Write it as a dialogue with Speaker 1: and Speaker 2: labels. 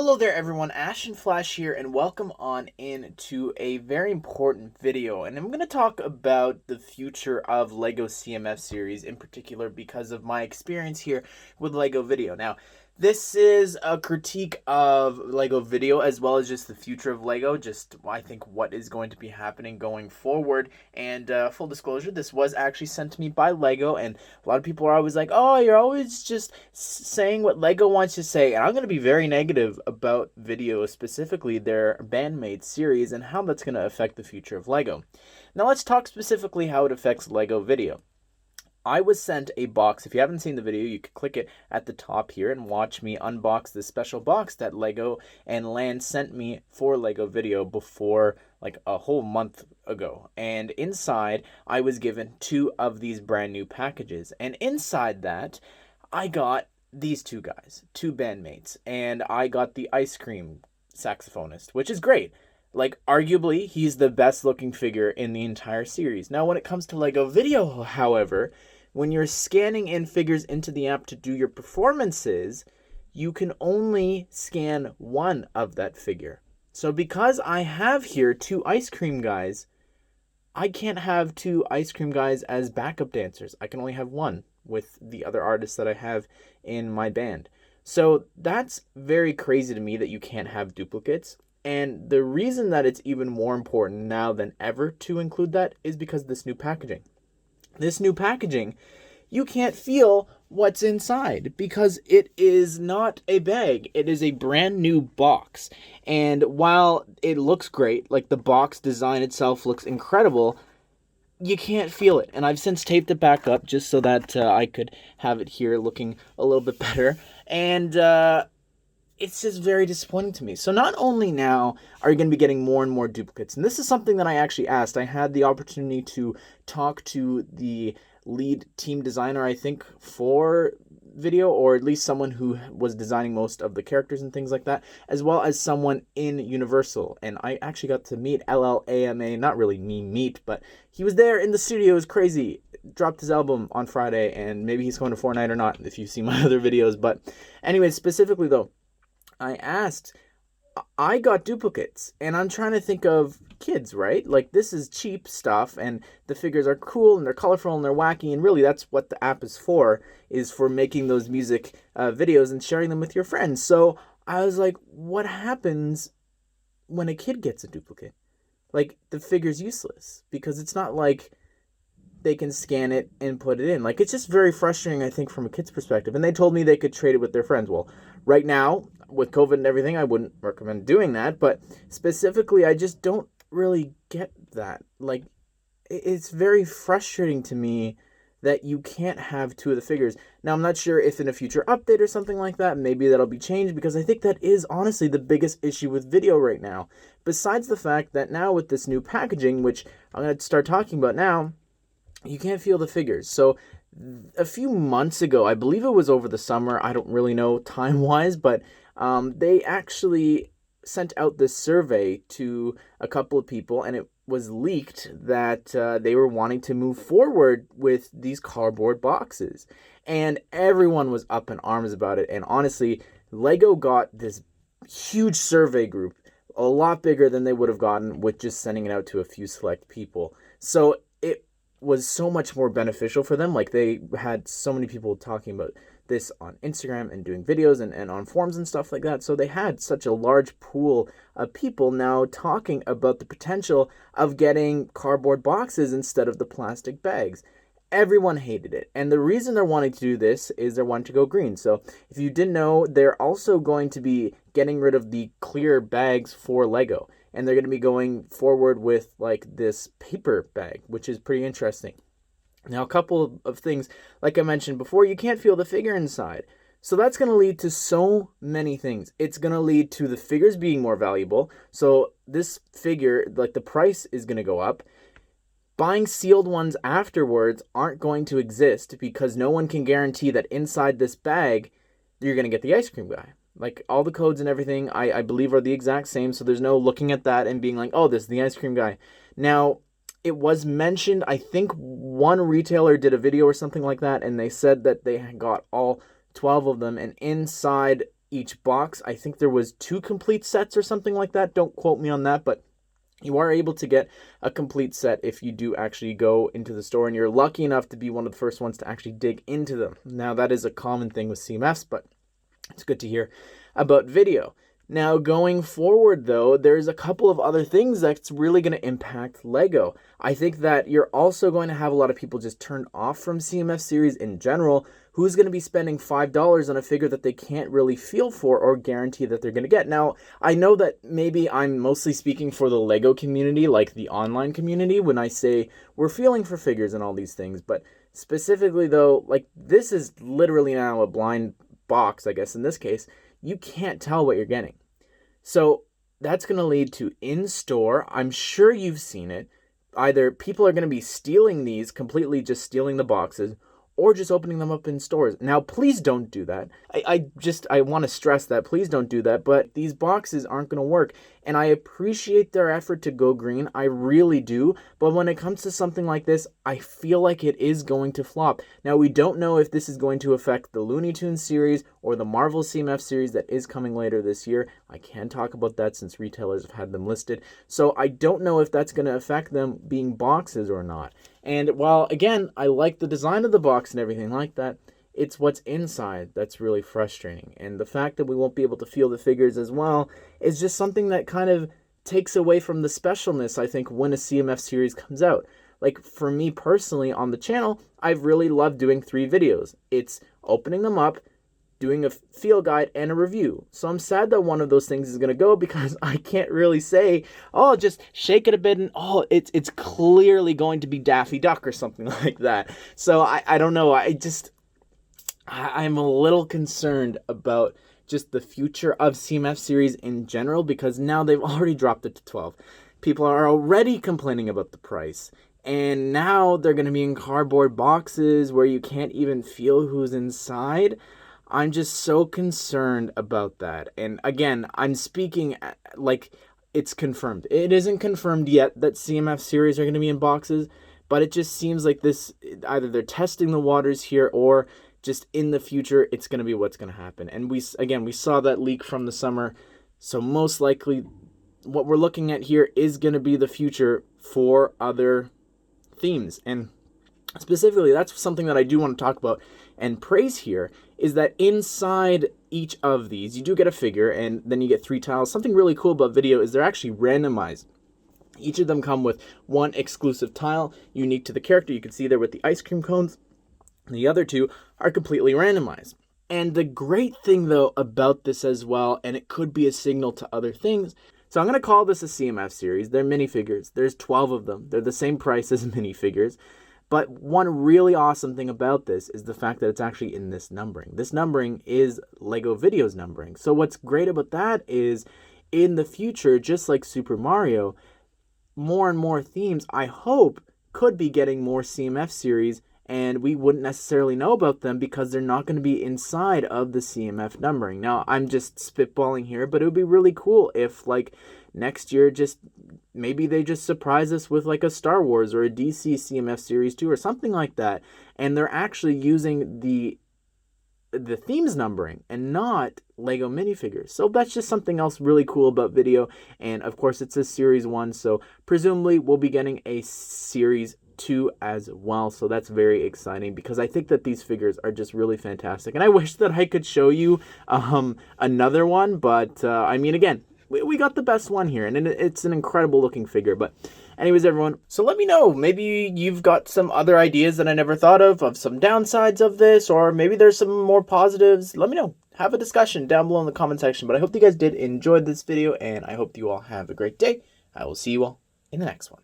Speaker 1: Hello there everyone, Ashnflash here, and welcome on in to a very important video. And I'm going to talk about the future of LEGO CMF series in particular because of my experience here with LEGO Video. Now, this is a critique of LEGO Video as well as just the future of LEGO, just I think what is going to be happening going forward. And full disclosure, this was actually sent to me by LEGO, and a lot of people are always like, oh, you're always just saying what LEGO wants you to say. And I'm going to be very negative about Video, specifically their Bandmate series, and how that's going to affect the future of LEGO. Now let's talk specifically how it affects LEGO Video. I was sent a box. If you haven't seen the video, you can click it at the top here and watch me unbox this special box that LEGO and LAN sent me for LEGO Video before like a whole month ago. And inside, I was given 2 of these brand new packages. And inside that, I got these 2 guys, 2 bandmates, and I got the ice cream saxophonist, which is great. Like, arguably, he's the best looking figure in the entire series. Now, when it comes to LEGO Video, however, when you're scanning in figures into the app to do your performances, you can only scan one of that figure. So because I have here 2 ice cream guys, I can't have 2 ice cream guys as backup dancers. I can only have one with the other artists that I have in my band. So that's very crazy to me that you can't have duplicates. And the reason that it's even more important now than ever to include that is because of this new packaging. This new packaging, you can't feel what's inside because it is not a bag. It is a brand new box. And while it looks great, like the box design itself looks incredible, you can't feel it. And I've since taped it back up just so that I could have it here looking a little bit better. And it's just very disappointing to me. So not only now are you going to be getting more and more duplicates, and this is something that I actually asked. I had the opportunity to talk to the lead team designer, I think, for Video, or at least someone who was designing most of the characters and things like that, as well as someone in Universal. And I actually got to meet LLAMA, not really meet, but he was there in the studio. It was crazy. Dropped his album on Friday, and maybe he's going to Fortnite or not, if you've seen my other videos. But anyways, specifically though, I got duplicates, and I'm trying to think of kids, right? Like, this is cheap stuff, and the figures are cool, and they're colorful, and they're wacky, and really that's what the app is for making those music videos and sharing them with your friends. So I was like, what happens when a kid gets a duplicate? Like, the figure's useless, because it's not like they can scan it and put it in. Like, it's just very frustrating, I think, from a kid's perspective. And they told me they could trade it with their friends. Well, right now, with COVID and everything, I wouldn't recommend doing that. But specifically, I just don't really get that. Like, it's very frustrating to me that you can't have 2 of the figures. Now, I'm not sure if in a future update or something like that, maybe that'll be changed, because I think that is honestly the biggest issue with Video right now. Besides the fact that now with this new packaging, which I'm going to start talking about now, you can't feel the figures. So a few months ago, I believe it was over the summer, I don't really know time-wise, but they actually sent out this survey to a couple of people, and it was leaked that they were wanting to move forward with these cardboard boxes. And everyone was up in arms about it. And honestly, LEGO got this huge survey group, a lot bigger than they would have gotten with just sending it out to a few select people. So it was so much more beneficial for them. Like, they had so many people talking about this on Instagram and doing videos and on forums and stuff like that. So they had such a large pool of people now talking about the potential of getting cardboard boxes instead of the plastic bags. Everyone hated it. And the reason they're wanting to do this is they're wanting to go green. So if you didn't know, they're also going to be getting rid of the clear bags for LEGO. And they're going to be going forward with like this paper bag, which is pretty interesting. Now, a couple of things, like I mentioned before, you can't feel the figure inside. So that's going to lead to so many things. It's going to lead to the figures being more valuable. So this figure, like, the price is going to go up. Buying sealed ones afterwards aren't going to exist because no one can guarantee that inside this bag, you're going to get the ice cream guy. Like, all the codes and everything, I believe, are the exact same. So there's no looking at that and being like, oh, this is the ice cream guy. Now, it was mentioned, I think one retailer did a video or something like that, and they said that they got all 12 of them, and inside each box. I think there was 2 complete sets or something like that. Don't quote me on that, but you are able to get a complete set if you do actually go into the store, and you're lucky enough to be one of the first ones to actually dig into them. Now, that is a common thing with CMFs, but it's good to hear about video. Now, going forward, though, there's a couple of other things that's really going to impact LEGO. I think that you're also going to have a lot of people just turned off from CMF series in general. Who's going to be spending $5 on a figure that they can't really feel for or guarantee that they're going to get? Now, I know that maybe I'm mostly speaking for the LEGO community, like the online community, when I say we're feeling for figures and all these things. But specifically, though, like, this is literally now a blind box, I guess, in this case. You can't tell what you're getting. So that's going to lead to in-store. I'm sure you've seen it. Either people are going to be stealing these, completely just stealing the boxes, or just opening them up in stores. Now, please don't do that. I want to stress that. Please don't do that. But these boxes aren't going to work. And I appreciate their effort to go green. I really do. But when it comes to something like this, I feel like it is going to flop. Now, we don't know if this is going to affect the Looney Tunes series or the Marvel CMF series that is coming later this year. I can talk about that since retailers have had them listed. So I don't know if that's going to affect them being boxes or not. And while, again, I like the design of the box and everything like that, it's what's inside that's really frustrating. And the fact that we won't be able to feel the figures as well is just something that kind of takes away from the specialness, I think, when a CMF series comes out. Like, for me personally on the channel, I've really loved doing 3 videos. It's opening them up, doing a feel guide, and a review. So I'm sad that one of those things is going to go, because I can't really say, oh, just shake it a bit and, oh, it's clearly going to be Daffy Duck or something like that. So I don't know. I'm a little concerned about just the future of CMF series in general, because now they've already dropped it to 12. People are already complaining about the price. And now they're going to be in cardboard boxes where you can't even feel who's inside. I'm just so concerned about that. And again, I'm speaking like it's confirmed. It isn't confirmed yet that CMF series are going to be in boxes, but it just seems like this, either they're testing the waters here, or just in the future, it's going to be what's going to happen. And we saw that leak from the summer. So most likely what we're looking at here is going to be the future for other themes. And specifically, that's something that I do want to talk about and praise here, is that inside each of these, you do get a figure, and then you get 3 tiles. Something really cool about video is they're actually randomized. Each of them come with 1 exclusive tile, unique to the character. You can see there with the ice cream cones. The other 2 are completely randomized. And the great thing, though, about this as well, and it could be a signal to other things, so I'm going to call this a CMF series. They're minifigures. There's 12 of them. They're the same price as minifigures. But one really awesome thing about this is the fact that it's actually in this numbering. This numbering is LEGO Vidiyos numbering. So what's great about that is, in the future, just like Super Mario, more and more themes, I hope, could be getting more CMF series, and we wouldn't necessarily know about them because they're not going to be inside of the CMF numbering. Now, I'm just spitballing here, but it would be really cool if, like, next year, maybe they just surprise us with like a Star Wars or a DC CMF series 2 or something like that, and they're actually using the themes numbering and not Lego minifigures. So that's just something else really cool about video. And of course, it's a series 1, so presumably we'll be getting a series 2 as well. So that's very exciting, because I think that these figures are just really fantastic, and I wish that I could show you another one, but I mean, again, we got the best one here, and it's an incredible looking figure. But anyways, everyone, so let me know. Maybe you've got some other ideas that I never thought of some downsides of this, or maybe there's some more positives. Let me know. Have a discussion down below in the comment section. But I hope you guys did enjoy this video, and I hope you all have a great day. I will see you all in the next one.